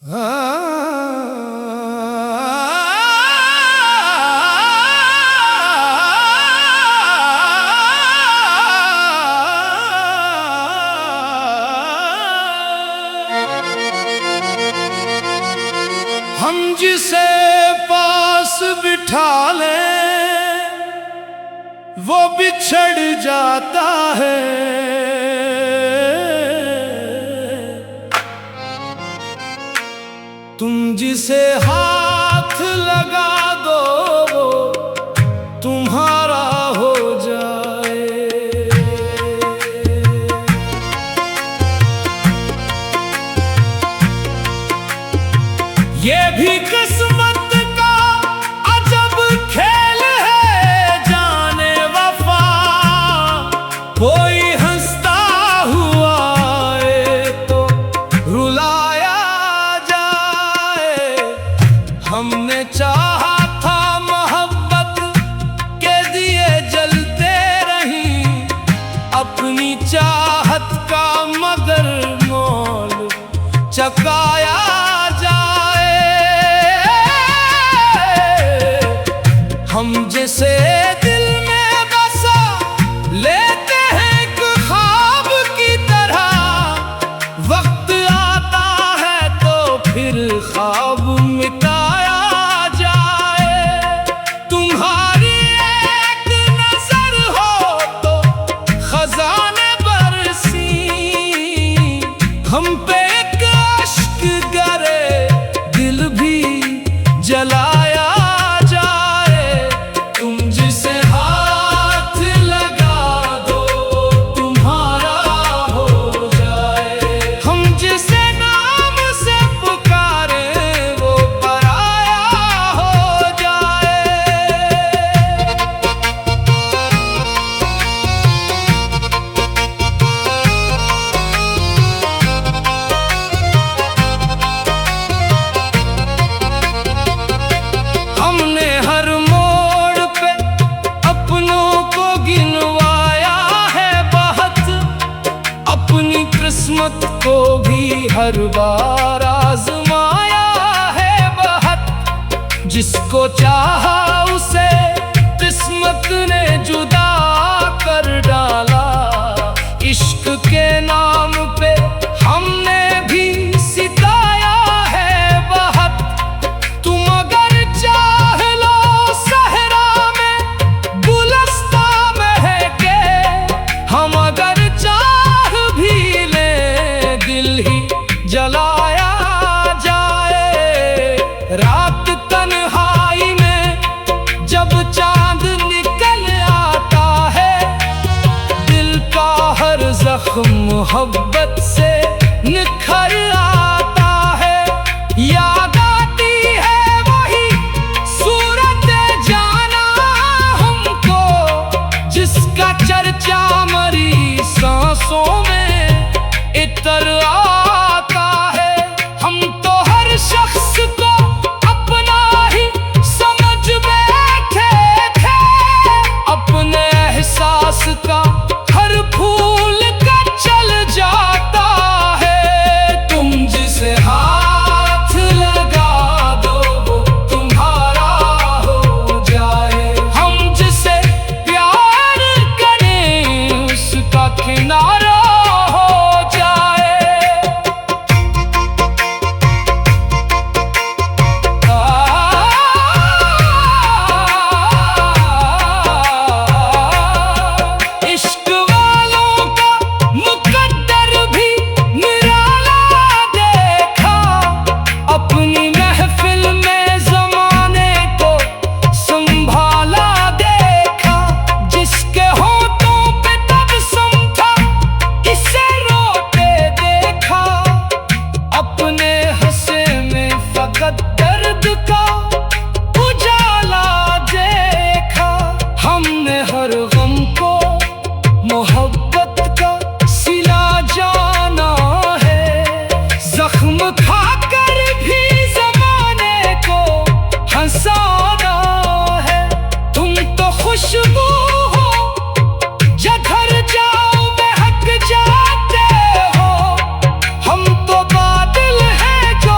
हम जिसे पास बिठा लें वो बिछड़ जाता है। तुम जिसे हाथ लगा दो वो तुम्हारा हो जाए। ये भी किस्मत का अजब खेल है जाने वफा। कोई हंसता हुआ आए तो रुलाया जाए। हमने चाहा था मोहब्बत के दिए जलते रहीं अपनी चाहत का, मगर मोल चकाया हम जैसे दिल में बसा लेते हैं एक ख्वाब की तरह। वक्त आता है तो फिर ख्वाब मिटाया जाए। तुम्हारी एक नजर हो तो खजाने बरसी, हम पे एक अश्क गिरे दिल भी जलाया। किस्मत को भी हर बार आजमाया है बहुत। जिसको चाहा उसे किस्मत ने जुदा कर डाला। इश्क के नाम पे हमने भी सिताया है बहुत। तुम अगर चाह लो सहरा में गुलस्ता महके, हम अगर जलाया जाए। रात तन्हाई में जब चांद निकल आता है, दिल का हर जख्म मोहब्बत से निखर आता है। याद आती है वही सूरत जाना हमको, जिसका चर्चा मरी सांसों में इतर आता है। हम तो हर शख्स को अपना ही समझ बैठे थे, अपने एहसास का हर फूल का चल जाता है। तुम जिसे हाथ लगा दो वो तुम्हारा हो जाए। हम जिसे प्यार करें उसका किनारा दर्द का उजाला देखा। हमने हर गम को मोहब्बत का सिला जाना है। जख्म खाकर भी जमाने को हंसाना है। तुम तो खुशबू हो जधर जाओ महक जाते हो। हम तो बादल हैं जो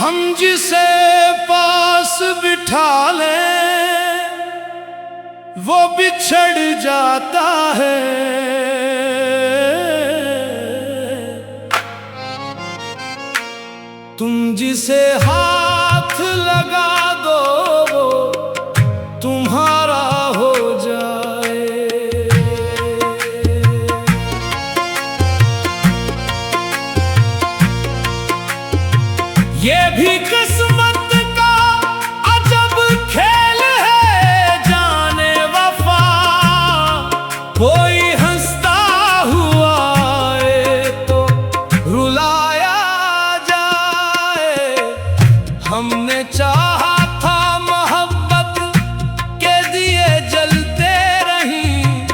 हम जिसे पास बिठा लें वो बिछड़ जाता है। तुम जिसे हाथ लगा दो वो तुम्हारा हो जाए। ये भी किस्मत का अजब खेल है जाने वफा। कोई हंसता हुआ आए तो रुलाया जाए। हमने चाहा था मोहब्बत के दिए जलते रहीं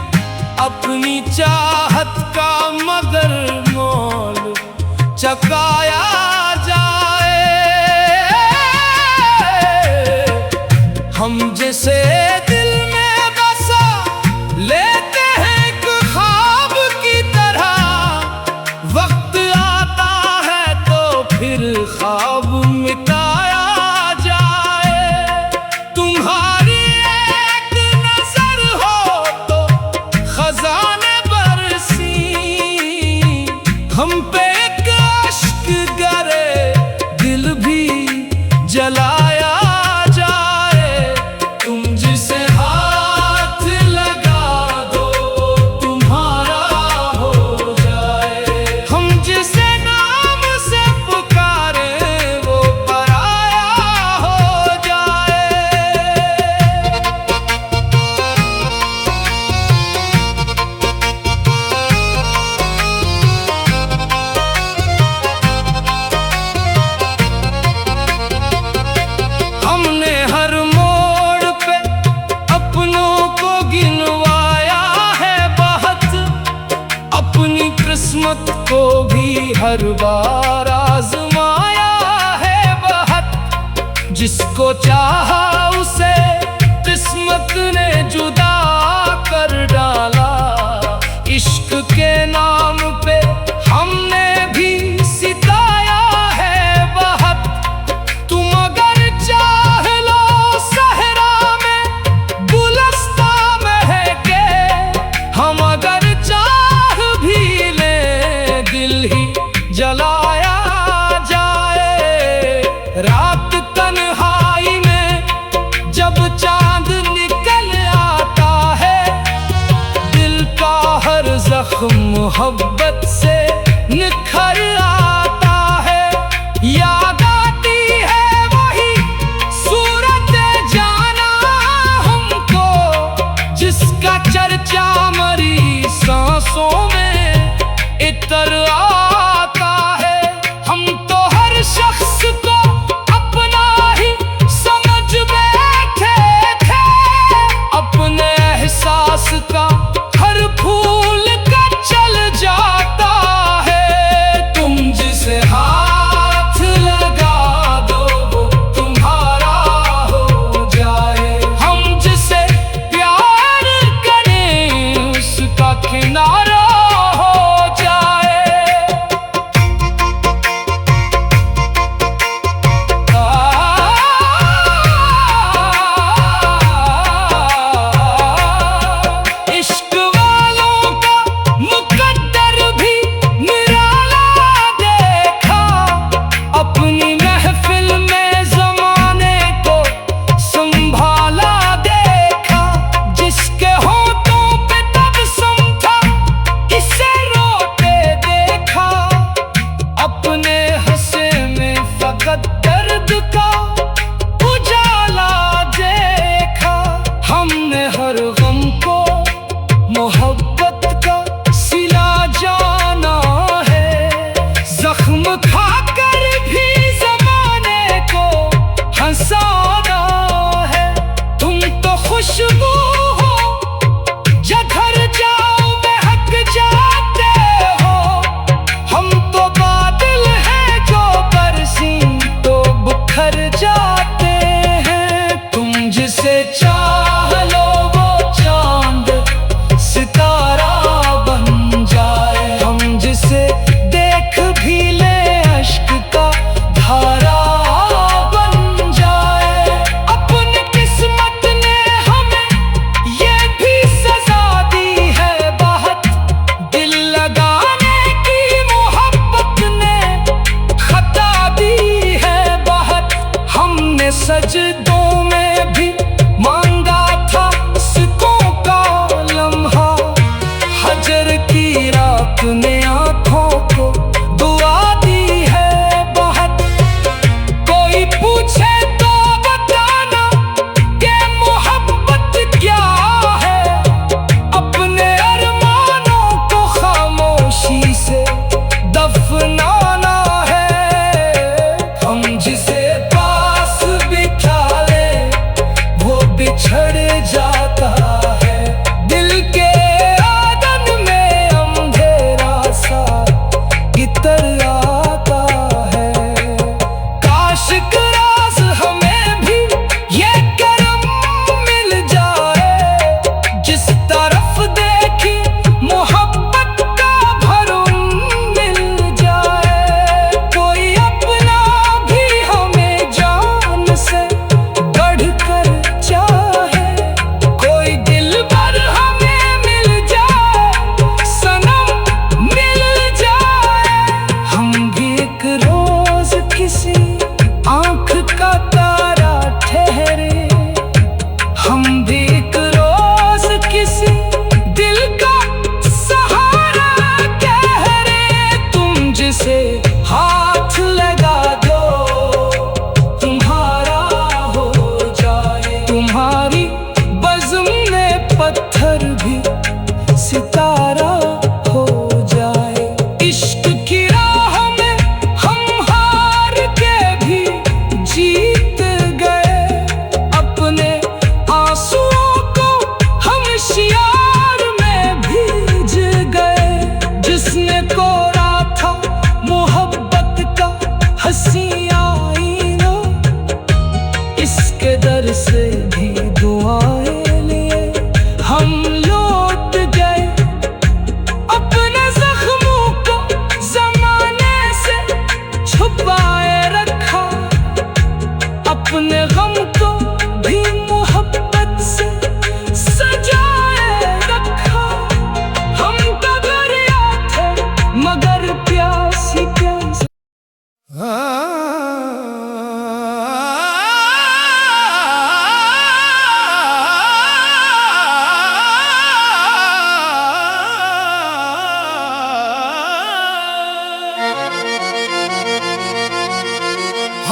अपनी चाहत का, मगर मोल चकाया हम जैसे दिल में बसा लेते हैं एक ख्वाब की तरह। वक्त आता है तो फिर ख्वाब मिटाया जाए। तुम्हारी एक नजर हो तो खजाने बरसी, हम पे एक अश्क गिरे दिल भी जलाया। किस्मत को भी हर बार आजमाया है बहुत। जिसको चाहा उसे किस्मत ने जुदा कर डाला। इश्क के नाम पे हमने भी सिताया है बहुत। तुम अगर चाह लो सहरा में गुलस्ता महके, हम अगर दिल ही जलाया जाए। रात तन्हाई में जब चांद निकल आता है, दिल का हर जख्म मोहब्बत से निखर आता है। याद आती है वही सूरत जाना हमको, जिसका चर्चा मरी सांसों में इतर आता है। हम तो हर शख्स को अपना ही समझ बैठे थे, अपने एहसास का हर फूल का चल जाता है। तुम जिसे हाथ लगा दो वो तुम्हारा हो जाए। हम जिसे प्यार करें उसका किनारा दर्द का उजाला देखा। हमने हर गम को मोहब्बत का सिला जाना है। जख्म खाकर भी जमाने को हंसाना है। तुम तो खुशबू हो जधर जाओ महक जाते हो। हम तो बादल हैं जो बरसी तो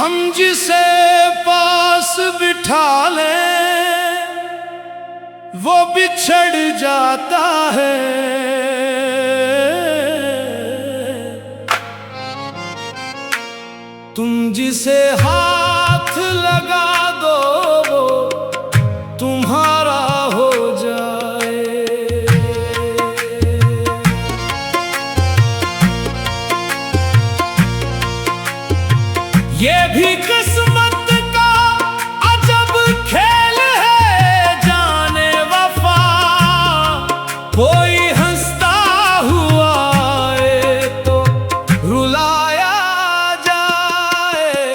हम जिसे पास बिठा लें वो बिछड़ जाता है। तुम जिसे हाथ लगा दो वो तुम्हारा हो जाए। ये भी किस्मत का अजब खेल है जाने वफा। कोई हंसता हुआ आए तो रुलाया जाए।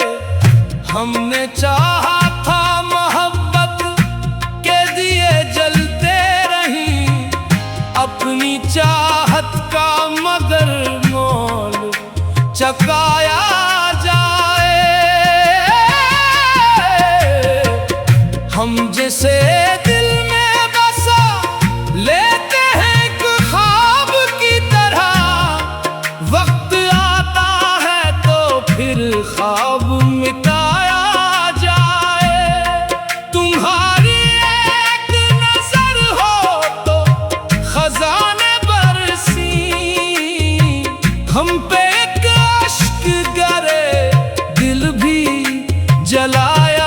हमने चाहा था मोहब्बत के दिए जलते रहीं अपनी चाहत का, मगर मोल चकाया हम जैसे दिल में बसा लेते हैं एक ख्वाब की तरह। वक्त आता है तो फिर ख्वाब मिटाया जाए। तुम्हारी एक नजर हो तो खजाने बरसी, हम पे एक अश्क गिरे दिल भी जलाया।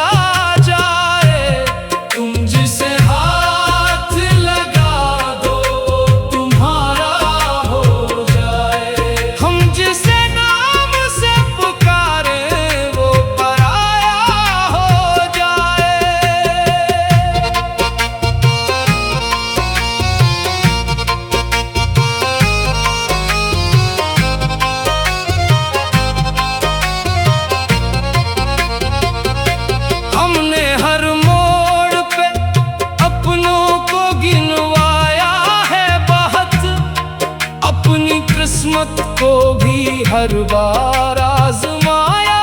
किस्मत को भी हर बार आजमाया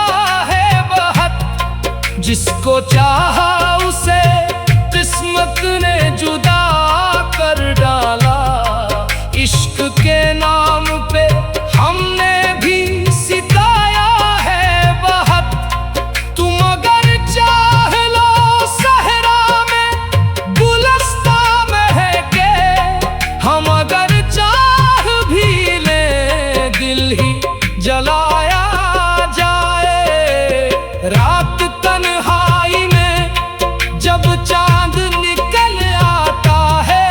है बहुत। जिसको चाहा उसे किस्मत ने जुदा कर डाला। इश्क के नाम पे हमने भी सिताया है बहुत। तुम अगर चाह लो सहरा में गुलस्ता महके, हम अगर जलाया जाए। रात तन्हाई में जब चांद निकल आता है,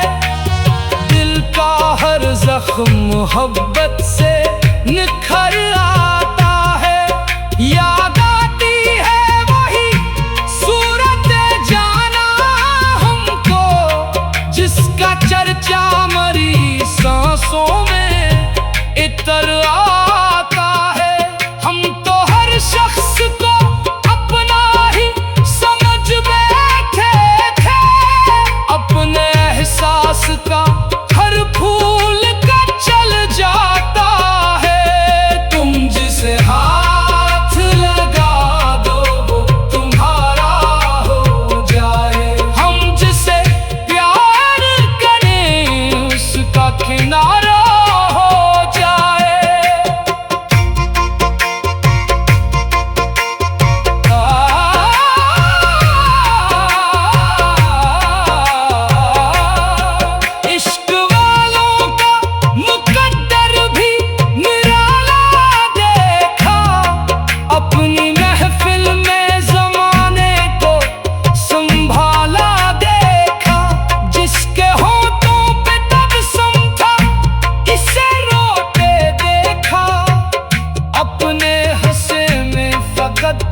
दिल का हर जख्म मोहब्बत से निखर आता है। याद आती है वही सूरत जाना हमको, जिसका चर्चा मरी सांसों में इतर आता है। हम तो हर शख्स को अपना ही समझ बैठे थे, अपने एहसास का हर फूल का चल जाता है। तुम जिसे हाथ लगा दो वो तुम्हारा हो जाए। हम जिसे प्यार करें उसका किनारा अपने हंसे में फकत